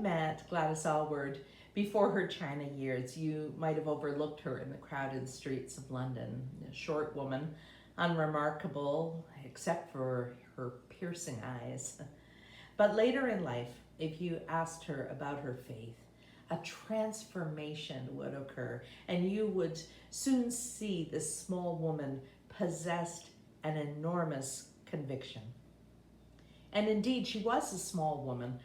met Gladys Aylward before her China years, you might have overlooked her in the crowded streets of London. A short woman, unremarkable except for her piercing eyes. But later in life, if you asked her about her faith, a transformation would occur, and you would soon see this small woman possessed an enormous conviction. And indeed, she was a small woman,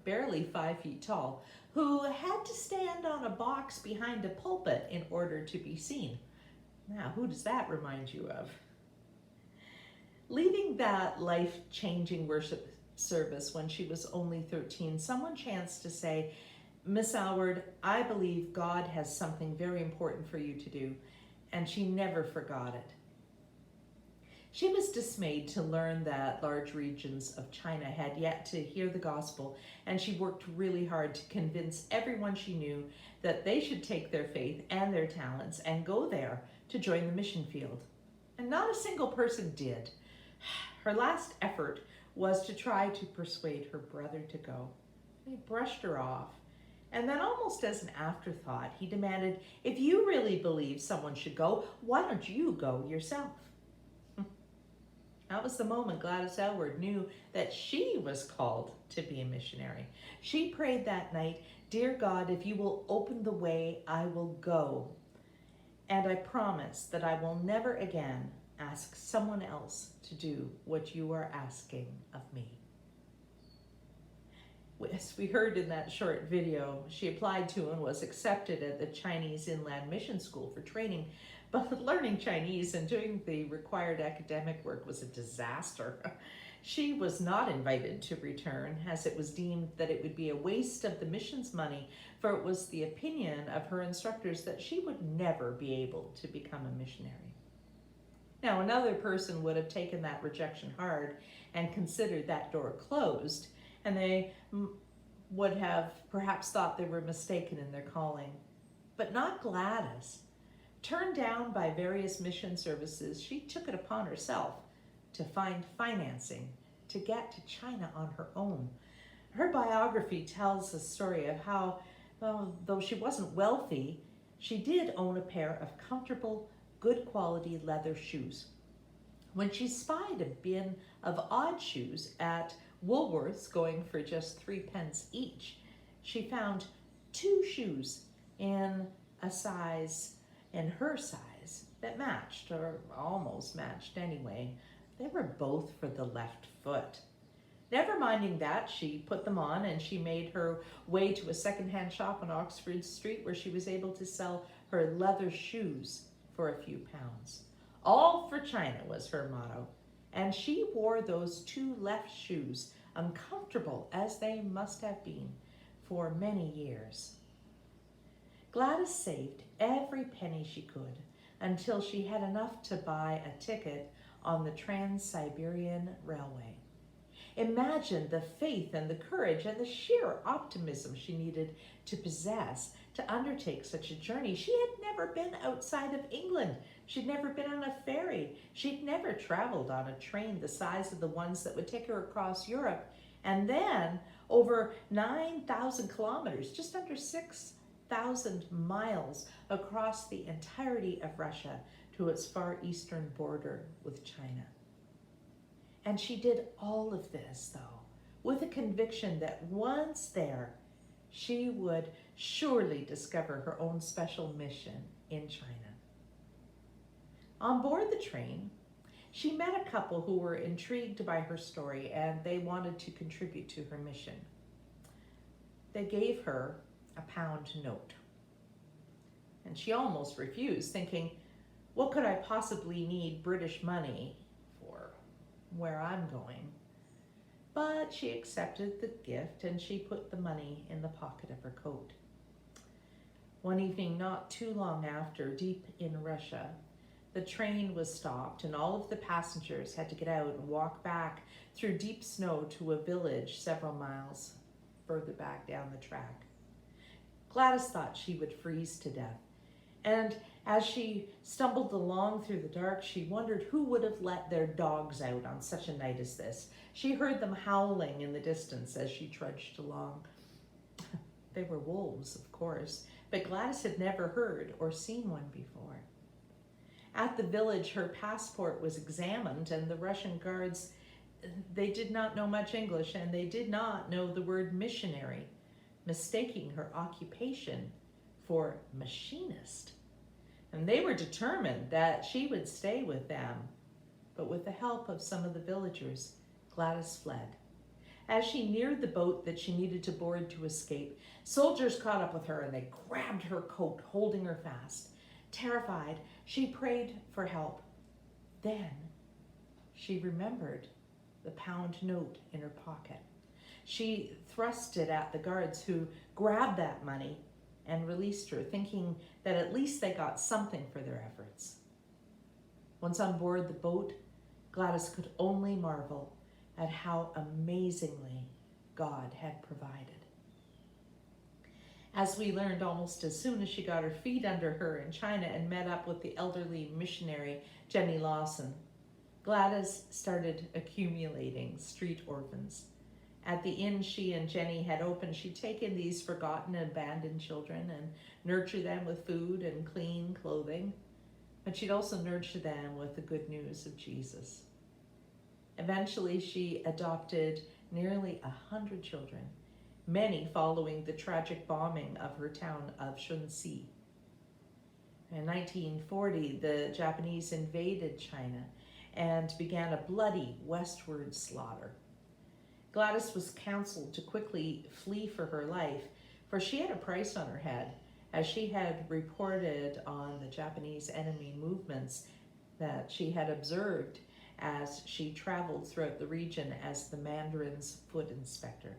barely 5 feet tall, who had to stand on a box behind a pulpit in order to be seen. Now, who does that remind you of? Leaving that life-changing worship service when she was only 13, someone chanced to say, "Miss Aylward, I believe God has something very important for you to do," and she never forgot it. She was dismayed to learn that large regions of China had yet to hear the gospel, and she worked really hard to convince everyone she knew that they should take their faith and their talents and go there to join the mission field. And not a single person did. Her last effort was to try to persuade her brother to go. He brushed her off. And then, almost as an afterthought, he demanded, "If you really believe someone should go, why don't you go yourself?" That was the moment Gladys Aylward knew that she was called to be a missionary. She prayed that night, "Dear God, if you will open the way, I will go. And I promise that I will never again ask someone else to do what you are asking of me." As we heard in that short video, she applied to and was accepted at the Chinese Inland Mission School for training, but learning Chinese and doing the required academic work was a disaster. She was not invited to return, as it was deemed that it would be a waste of the mission's money, for it was the opinion of her instructors that she would never be able to become a missionary. Now, another person would have taken that rejection hard and considered that door closed, and they would have perhaps thought they were mistaken in their calling. But not Gladys. Turned down by various mission services, she took it upon herself to find financing to get to China on her own. Her biography tells the story of how, though she wasn't wealthy, she did own a pair of comfortable, good quality leather shoes. When she spied a bin of odd shoes at Woolworths going for just 3 pence each, she found 2 shoes in her size that matched, or almost matched anyway. They were both for the left foot. Never minding that, she put them on and she made her way to a secondhand shop on Oxford Street, where she was able to sell her leather shoes for a few pounds. All for China was her motto, and she wore those 2 left shoes, uncomfortable as they must have been, for many years. Gladys saved every penny she could until she had enough to buy a ticket on the Trans-Siberian Railway. Imagine the faith and the courage and the sheer optimism she needed to possess to undertake such a journey. She had never been outside of England. She'd never been on a ferry. She'd never traveled on a train the size of the ones that would take her across Europe. And then over 9,000 kilometers, just under 6,000 miles across the entirety of Russia to its far eastern border with China. And she did all of this, though, with a conviction that once there, she would surely discover her own special mission in China. On board the train, she met a couple who were intrigued by her story, and they wanted to contribute to her mission. They gave her a pound note, and she almost refused, thinking, what could I possibly need British money for where I'm going? But she accepted the gift, and she put the money in the pocket of her coat. One evening, not too long after, deep in Russia, the train was stopped, and all of the passengers had to get out and walk back through deep snow to a village several miles further back down the track. Gladys thought she would freeze to death, and as she stumbled along through the dark, she wondered who would have let their dogs out on such a night as this. She heard them howling in the distance as she trudged along. They were wolves, of course, but Gladys had never heard or seen one before. At the village, her passport was examined, and the Russian guards, they did not know much English, and they did not know the word missionary, mistaking her occupation for machinist. And they were determined that she would stay with them. But with the help of some of the villagers, Gladys fled. As she neared the boat that she needed to board to escape, soldiers caught up with her and they grabbed her coat, holding her fast. Terrified, she prayed for help. Then she remembered the pound note in her pocket. She thrust it at the guards, who grabbed that money and released her, thinking that at least they got something for their efforts. Once on board the boat, Gladys could only marvel at how amazingly God had provided. As we learned almost as soon as she got her feet under her in China and met up with the elderly missionary Jenny Lawson, Gladys started accumulating street orphans. At the inn she and Jenny had opened, she'd taken these forgotten and abandoned children and nurture them with food and clean clothing, but she'd also nurture them with the good news of Jesus. Eventually, she adopted nearly 100 children, many following the tragic bombing of her town of Shunxi. In 1940, the Japanese invaded China and began a bloody westward slaughter. Gladys was counseled to quickly flee for her life, for she had a price on her head, as she had reported on the Japanese enemy movements that she had observed as she traveled throughout the region as the Mandarin's foot inspector.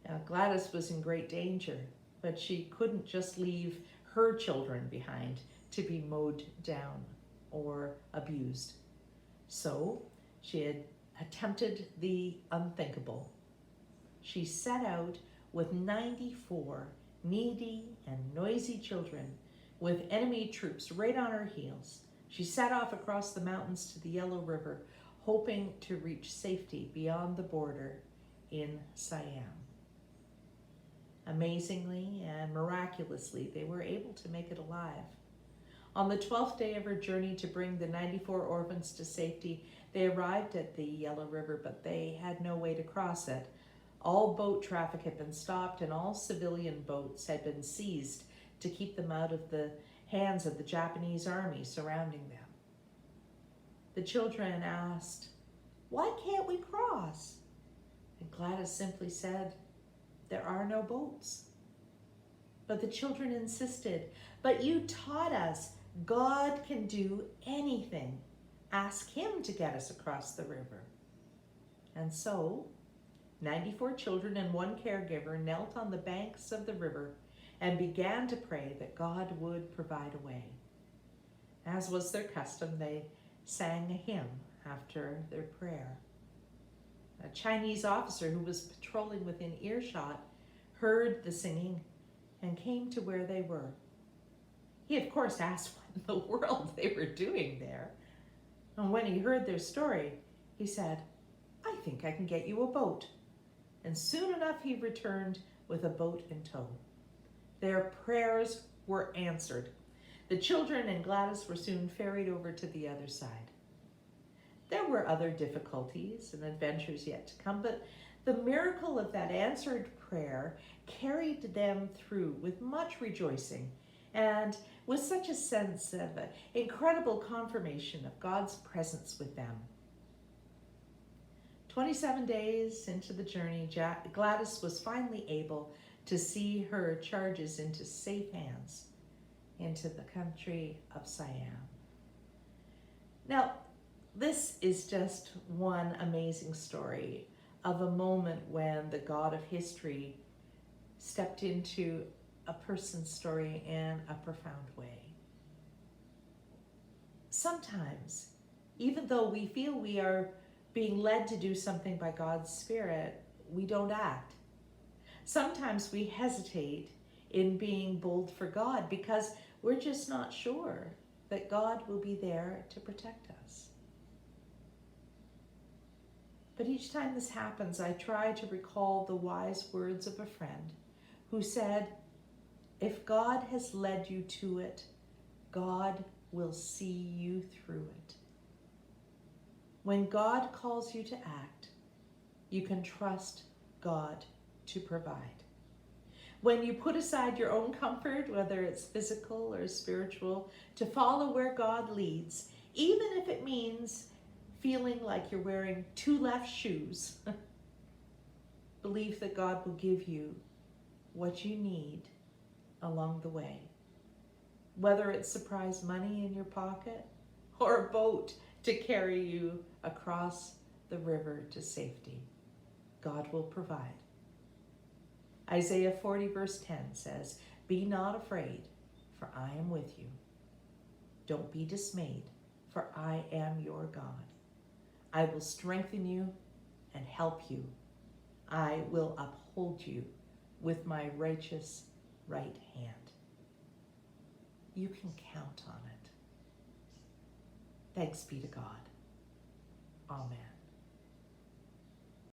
Now, Gladys was in great danger, but she couldn't just leave her children behind to be mowed down or abused. So she had attempted the unthinkable. She set out with 94 needy and noisy children, with enemy troops right on her heels. She set off across the mountains to the Yellow River, hoping to reach safety beyond the border in Siam. Amazingly and miraculously, they were able to make it alive. On the 12th day of her journey to bring the 94 orphans to safety, they arrived at the Yellow River, but they had no way to cross it. All boat traffic had been stopped and all civilian boats had been seized to keep them out of the hands of the Japanese army surrounding them. The children asked, "Why can't we cross?" And Gladys simply said, "There are no boats." But the children insisted, "But you taught us God can do anything. Ask him to get us across the river." And so 94 children and one caregiver knelt on the banks of the river and began to pray that God would provide a way. As was their custom, they sang a hymn after their prayer. A Chinese officer who was patrolling within earshot heard the singing and came to where they were. He, of course, asked what in the world they were doing there. And when he heard their story, he said, "I think I can get you a boat." And soon enough, he returned with a boat in tow. Their prayers were answered. The children and Gladys were soon ferried over to the other side. There were other difficulties and adventures yet to come, but the miracle of that answered prayer carried them through with much rejoicing and with such a sense of incredible confirmation of God's presence with them. 27 days into the journey, Gladys was finally able to see her charges into safe hands, into the country of Siam. Now, this is just one amazing story of a moment when the God of history stepped into a person's story in a profound way. Sometimes, even though we feel we are being led to do something by God's Spirit, we don't act. Sometimes we hesitate in being bold for God because we're just not sure that God will be there to protect us. But each time this happens, I try to recall the wise words of a friend who said, if God has led you to it, God will see you through it. When God calls you to act, you can trust God to provide. When you put aside your own comfort, whether it's physical or spiritual, to follow where God leads, even if it means feeling like you're wearing two left shoes, believe that God will give you what you need along the way. Whether it's surprise money in your pocket or a boat to carry you across the river to safety, God will provide. Isaiah 40 verse 10 says, be not afraid, for I am with you. Don't be dismayed, for I am your God. I will strengthen you and help you. I will uphold you with my righteous right hand. You can count on it. Thanks be to God. Amen.